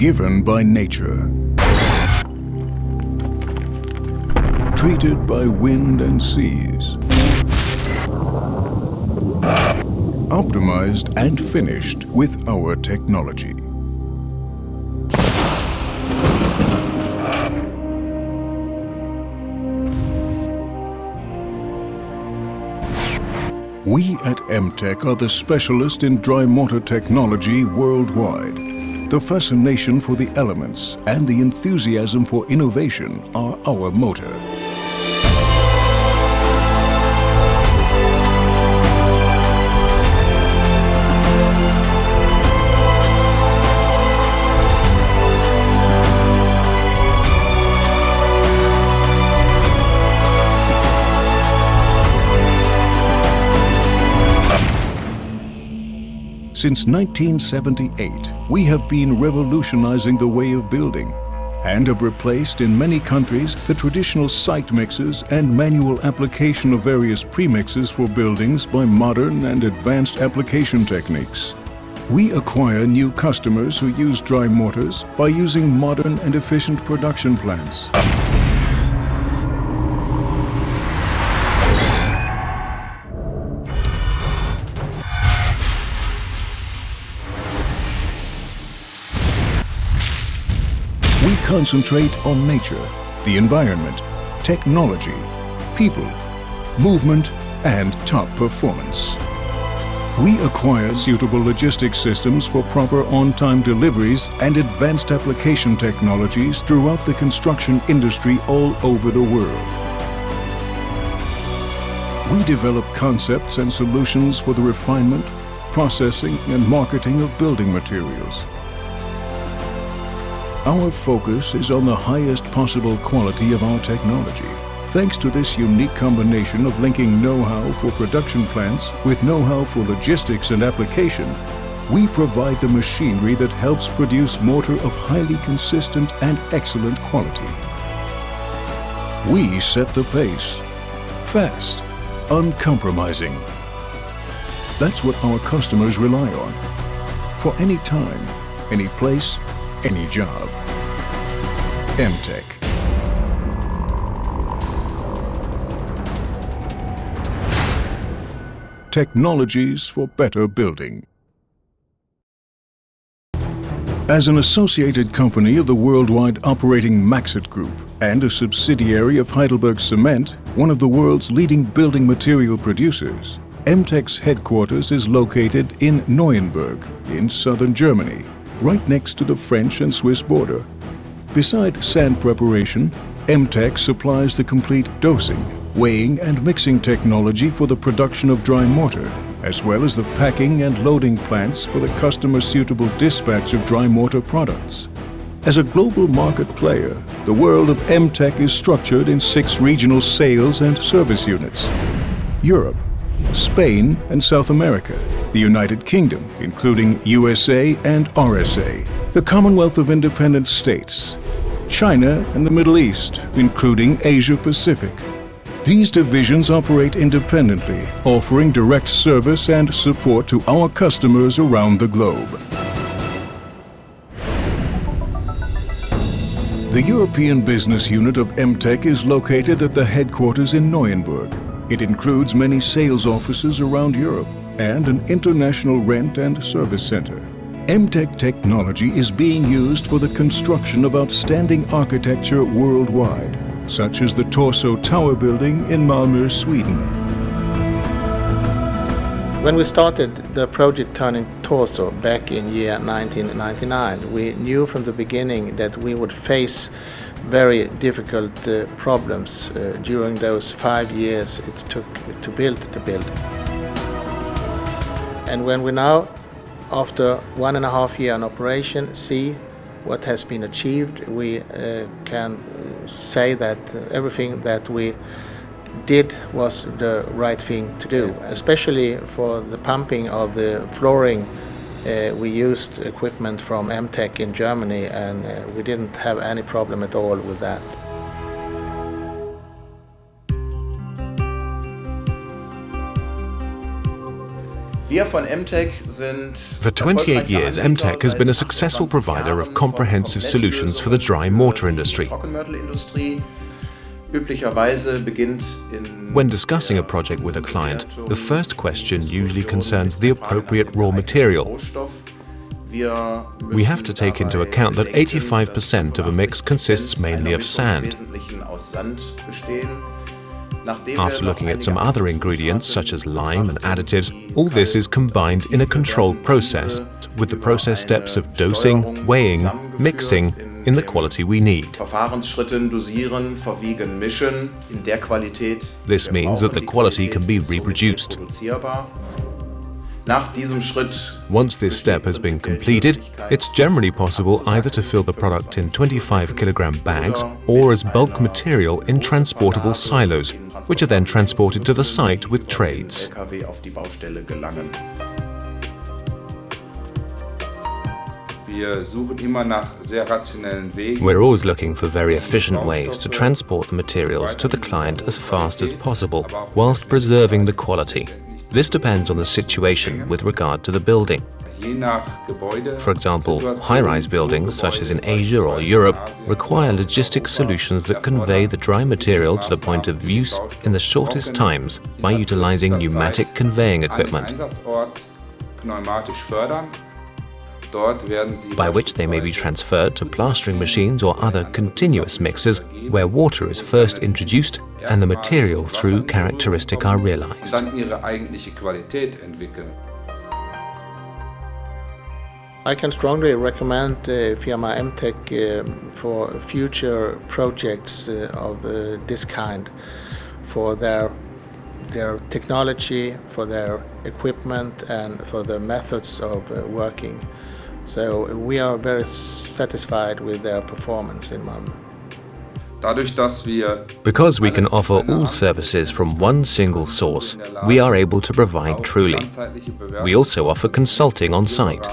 Given by nature. Treated by wind and seas. Optimized and finished with our technology. We at m-tec are the specialist in dry mortar technology worldwide. The fascination for the elements and the enthusiasm for innovation are our motor. Since 1978, we have been revolutionizing the way of building and have replaced in many countries the traditional site mixes and manual application of various premixes for buildings by modern and advanced application techniques. We acquire new customers who use dry mortars by using modern and efficient production plants. We concentrate on nature, the environment, technology, people, movement, and top performance. We acquire suitable logistics systems for proper on-time deliveries and advanced application technologies throughout the construction industry all over the world. We develop concepts and solutions for the refinement, processing, and marketing of building materials. Our focus is on the highest possible quality of our technology. Thanks to this unique combination of linking know-how for production plants with know-how for logistics and application, we provide the machinery that helps produce mortar of highly consistent and excellent quality. We set the pace. Fast, uncompromising. That's what our customers rely on. For any time, any place, any job. m-tec. Technologies for better building. As an associated company of the worldwide operating Maxit Group and a subsidiary of Heidelberg Cement, one of the world's leading building material producers, m-tec's headquarters is located in Neuenburg in southern Germany, right next to the French and Swiss border. Beside sand preparation, m-tec supplies the complete dosing, weighing and mixing technology for the production of dry mortar, as well as the packing and loading plants for the customer-suitable dispatch of dry mortar products. As a global market player, the world of m-tec is structured in 6 regional sales and service units: Europe, Spain and South America, the United Kingdom, including USA and RSA, the Commonwealth of Independent States, China and the Middle East, including Asia Pacific. These divisions operate independently, offering direct service and support to our customers around the globe. The European business unit of m-tec is located at the headquarters in Neuenburg. It includes many sales offices around Europe and an international rent and service center. m-tec technology is being used for the construction of outstanding architecture worldwide, such as the Torso Tower building in Malmö, Sweden. When we started the project Turning Torso back in year 1999, we knew from the beginning that we would face very difficult problems during those 5 years it took to build the building. And when we now, after 1.5 years in operation, see what has been achieved, we can say that everything that we did was the right thing to do. Especially for the pumping of the flooring, we used equipment from m-tec in Germany, and we didn't have any problem at all with that. For 28 years, m-tec has been a successful provider of comprehensive solutions for the dry mortar industry. When discussing a project with a client, the first question usually concerns the appropriate raw material. We have to take into account that 85% of a mix consists mainly of sand. After looking at some other ingredients such as lime and additives, all this is combined in a controlled process with the process steps of dosing, weighing, mixing in the quality we need. This means that the quality can be reproduced. Once this step has been completed, it's generally possible either to fill the product in 25-kilogram bags or as bulk material in transportable silos, which are then transported to the site with trades. We're always looking for very efficient ways to transport the materials to the client as fast as possible, whilst preserving the quality. This depends on the situation with regard to the building. For example, high-rise buildings, such as in Asia or Europe, require logistic solutions that convey the dry material to the point of use in the shortest times by utilizing pneumatic conveying equipment, by which they may be transferred to plastering machines or other continuous mixers where water is first introduced and the material through characteristic are realized. I can strongly recommend firma m-tec for future projects of this kind, for their technology, for their equipment and for the methods of working. So we are very satisfied with their performance in Malmö. Because we can offer all services from one single source, we are able to provide truly. We also offer consulting on site.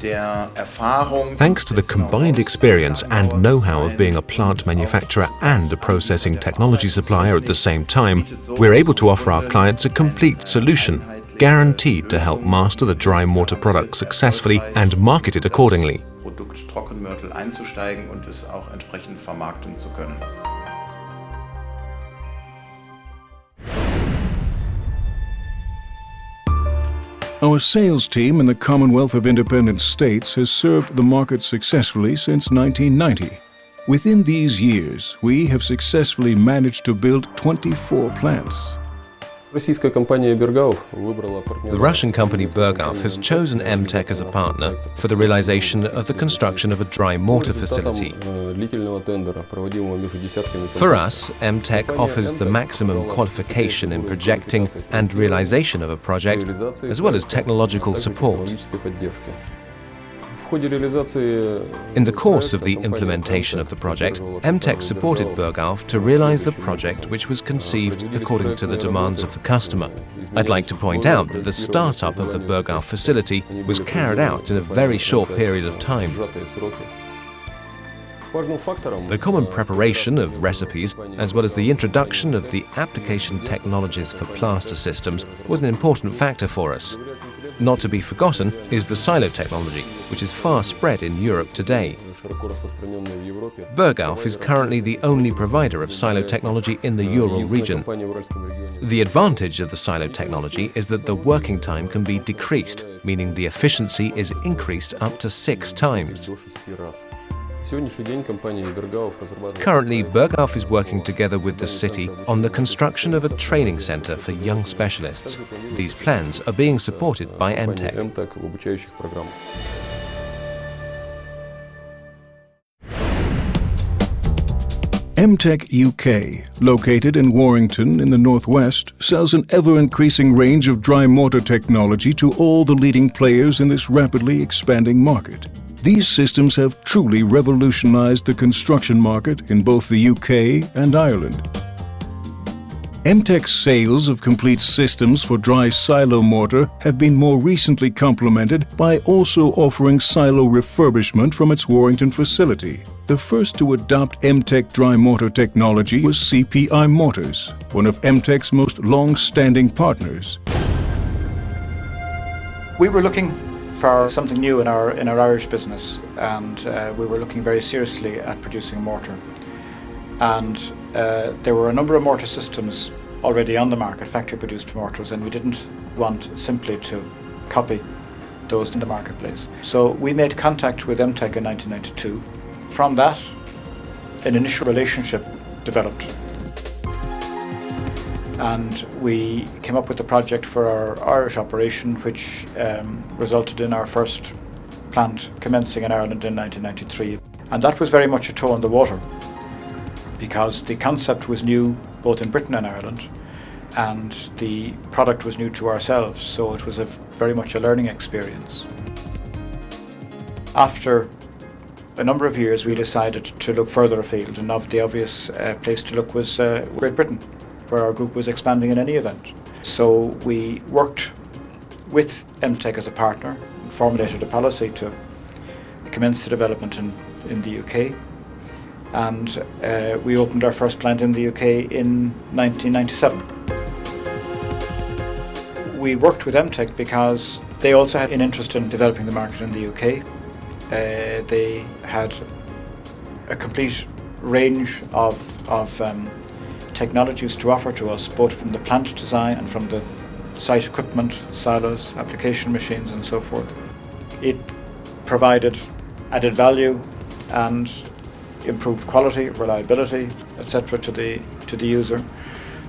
Thanks to the combined experience and know-how of being a plant manufacturer and a processing technology supplier at the same time, we're able to offer our clients a complete solution, guaranteed to help master the dry mortar product successfully and market it accordingly. Our sales team in the Commonwealth of Independent States has served the market successfully since 1990. Within these years, we have successfully managed to build 24 plants. The Russian company Berghoff has chosen m-tec as a partner for the realization of the construction of a dry mortar facility. For us, m-tec offers the maximum qualification in projecting and realization of a project, as well as technological support. In the course of the implementation of the project, m-tec supported Berghoff to realize the project, which was conceived according to the demands of the customer. I'd like to point out that the startup of the Berghoff facility was carried out in a very short period of time. The common preparation of recipes, as well as the introduction of the application technologies for plaster systems, was an important factor for us. Not to be forgotten is the silo technology, which is far spread in Europe today. Berghoff is currently the only provider of silo technology in the Ural region. The advantage of the silo technology is that the working time can be decreased, meaning the efficiency is increased up to 6 times. Currently, Berghoff is working together with the city on the construction of a training center for young specialists. These plans are being supported by m-tec. m-tec UK, located in Warrington in the northwest, sells an ever-increasing range of dry mortar technology to all the leading players in this rapidly expanding market. These systems have truly revolutionized the construction market in both the UK and Ireland. m-tec's sales of complete systems for dry silo mortar have been more recently complemented by also offering silo refurbishment from its Warrington facility. The first to adopt m-tec dry mortar technology was CPI Mortars, one of m-tec's most long-standing partners. We were looking for something new in our Irish business, and we were looking very seriously at producing a mortar. And there were a number of mortar systems already on the market, factory-produced mortars, and we didn't want simply to copy those in the marketplace. So we made contact with m-tec in 1992. From that, an initial relationship developed, and we came up with a project for our Irish operation, which resulted in our first plant commencing in Ireland in 1993. And that was very much a toe in the water, because the concept was new both in Britain and Ireland, and the product was new to ourselves, so it was very much a learning experience. After a number of years, we decided to look further afield, and the obvious place to look was Great Britain, where our group was expanding in any event. So we worked with m-tec as a partner, and formulated a policy to commence the development in the UK. And we opened our first plant in the UK in 1997. We worked with m-tec because they also had an interest in developing the market in the UK. They had a complete range of technologies to offer to us, both from the plant design and from the site equipment, silos, application machines and so forth. It provided added value and improved quality, reliability, etc. to the user.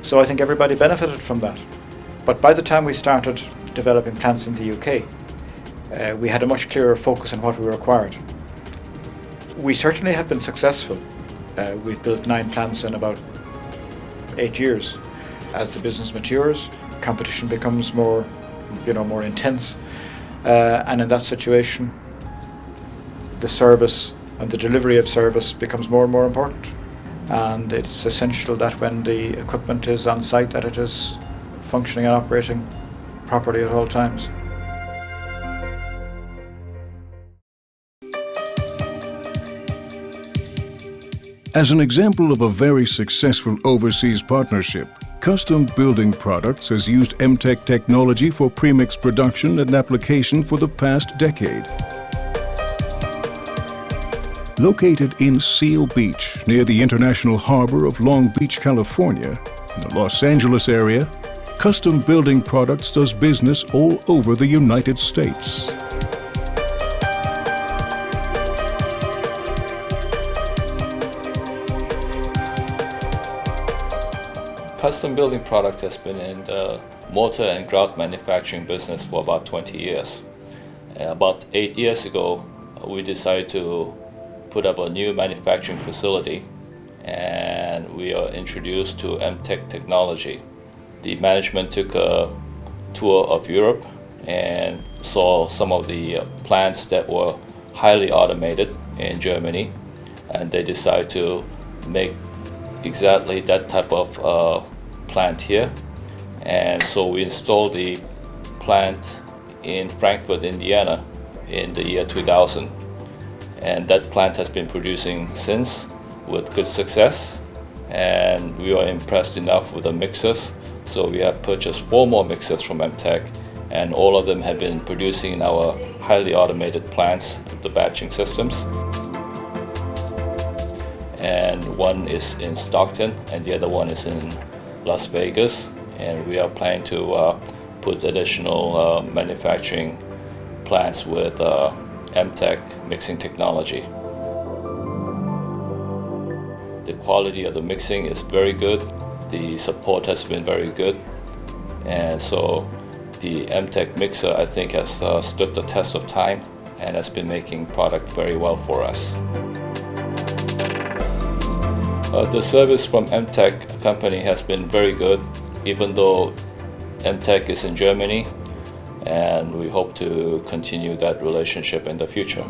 So I think everybody benefited from that. But by the time we started developing plants in the UK, we had a much clearer focus on what we required. We certainly have been successful. We've built 9 plants in about 8 years. As the business matures, competition becomes more intense, and in that situation, the service and the delivery of service becomes more and more important. And it's essential that when the equipment is on site, that it is functioning and operating properly at all times. As an example of a very successful overseas partnership, Custom Building Products has used m-tec technology for premix production and application for the past decade. Located in Seal Beach, near the International Harbor of Long Beach, California, in the Los Angeles area, Custom Building Products does business all over the United States. Custom Building Product has been in the mortar and grout manufacturing business for about 20 years. About 8 years ago, we decided to put up a new manufacturing facility, and we are introduced to m-tec technology. The management took a tour of Europe and saw some of the plants that were highly automated in Germany, and they decided to make exactly that type of plant here. And so we installed the plant in Frankfurt, Indiana in the year 2000. And that plant has been producing since with good success, and we were impressed enough with the mixers, so we have purchased 4 more mixers from m-tec, and all of them have been producing in our highly automated plants, the batching systems. And one is in Stockton and the other one is in Las Vegas, and we are planning to put additional manufacturing plants with m-tec mixing technology. The quality of the mixing is very good, the support has been very good, and so the m-tec mixer, I think, has stood the test of time and has been making product very well for us. The service from m-tec company has been very good, even though m-tec is in Germany, and we hope to continue that relationship in the future.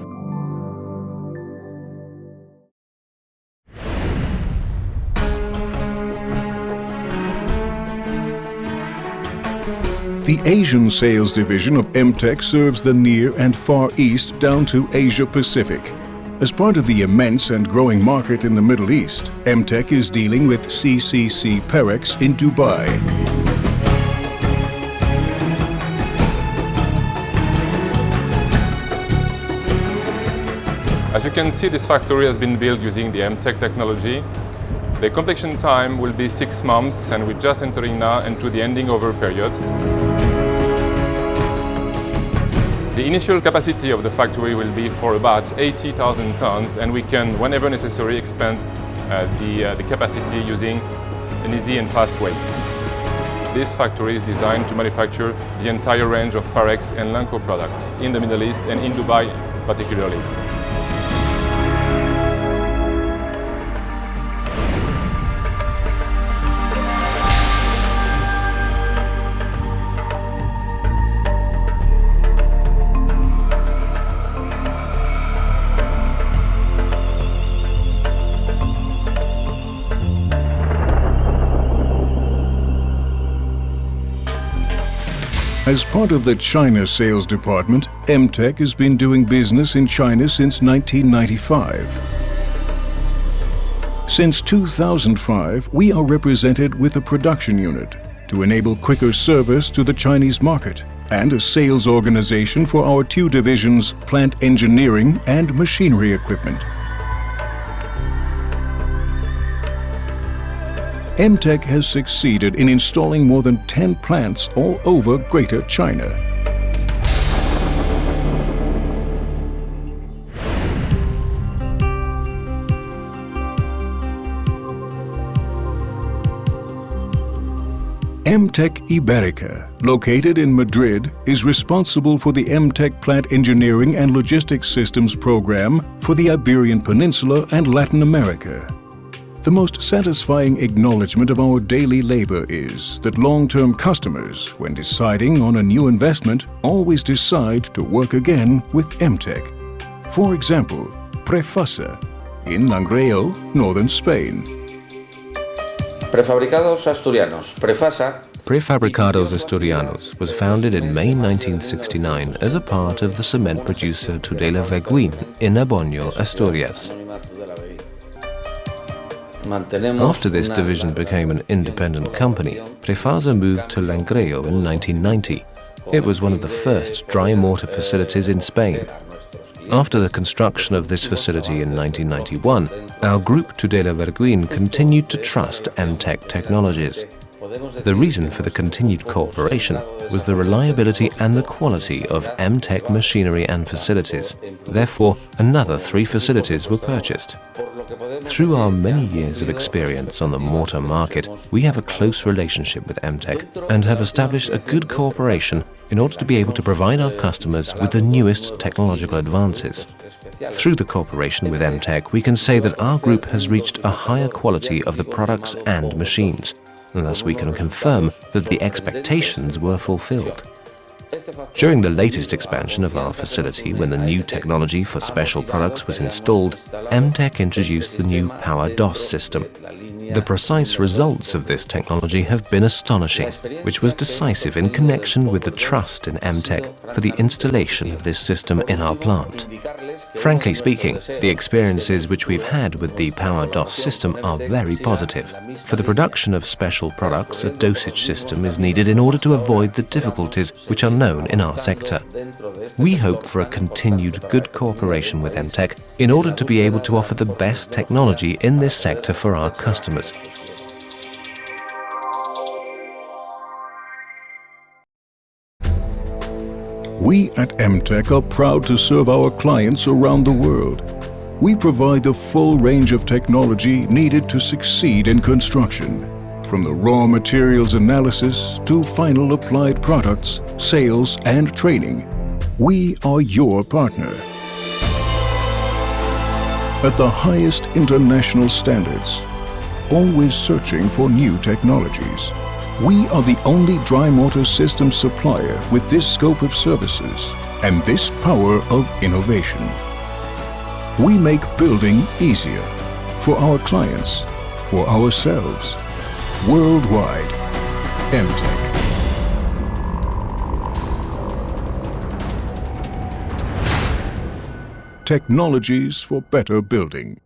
The Asian sales division of m-tec serves the Near and Far East down to Asia Pacific. As part of the immense and growing market in the Middle East, m-tec is dealing with CCC Perex in Dubai. As you can see, this factory has been built using the m-tec technology. The completion time will be 6 months, and we're just entering now into the ending over period. The initial capacity of the factory will be for about 80,000 tons, and we can, whenever necessary, expand the capacity using an easy and fast way. This factory is designed to manufacture the entire range of Parex and Lanco products in the Middle East and in Dubai particularly. As part of the China sales department, m-tec has been doing business in China since 1995. Since 2005, we are represented with a production unit to enable quicker service to the Chinese market and a sales organization for our two divisions, plant engineering and machinery equipment. m-tec has succeeded in installing more than 10 plants all over Greater China. m-tec Iberica, located in Madrid, is responsible for the m-tec plant engineering and logistics systems program for the Iberian Peninsula and Latin America. The most satisfying acknowledgement of our daily labor is that long-term customers, when deciding on a new investment, always decide to work again with m-tec. For example, Prefasa in Langreo, northern Spain. Prefabricados Asturianos, Prefasa. Prefabricados Asturianos was founded in May 1969 as a part of the cement producer Tudela Verguin in Aboño, Asturias. After this division became an independent company, Prefasa moved to Langreo in 1990. It was one of the first dry mortar facilities in Spain. After the construction of this facility in 1991, our group Tudela Verguin continued to trust m-tec technologies. The reason for the continued cooperation was the reliability and the quality of m-tec machinery and facilities. Therefore, another 3 facilities were purchased. Through our many years of experience on the mortar market, we have a close relationship with m-tec and have established a good cooperation in order to be able to provide our customers with the newest technological advances. Through the cooperation with m-tec, we can say that our group has reached a higher quality of the products and machines, and thus we can confirm that the expectations were fulfilled. During the latest expansion of our facility, when the new technology for special products was installed, m-tec introduced the new Power DOS system. The precise results of this technology have been astonishing, which was decisive in connection with the trust in m-tec for the installation of this system in our plant. Frankly speaking, the experiences which we've had with the Power DOS system are very positive. For the production of special products, a dosage system is needed in order to avoid the difficulties which are known in our sector. We hope for a continued good cooperation with m-tec in order to be able to offer the best technology in this sector for our customers. We at m-tec are proud to serve our clients around the world. We provide the full range of technology needed to succeed in construction, from the raw materials analysis to final applied products, sales and training. We are your partner. At the highest international standards, always searching for new technologies. We are the only dry mortar system supplier with this scope of services and this power of innovation. We make building easier for our clients, for ourselves, worldwide. m-tec. technologies for better building.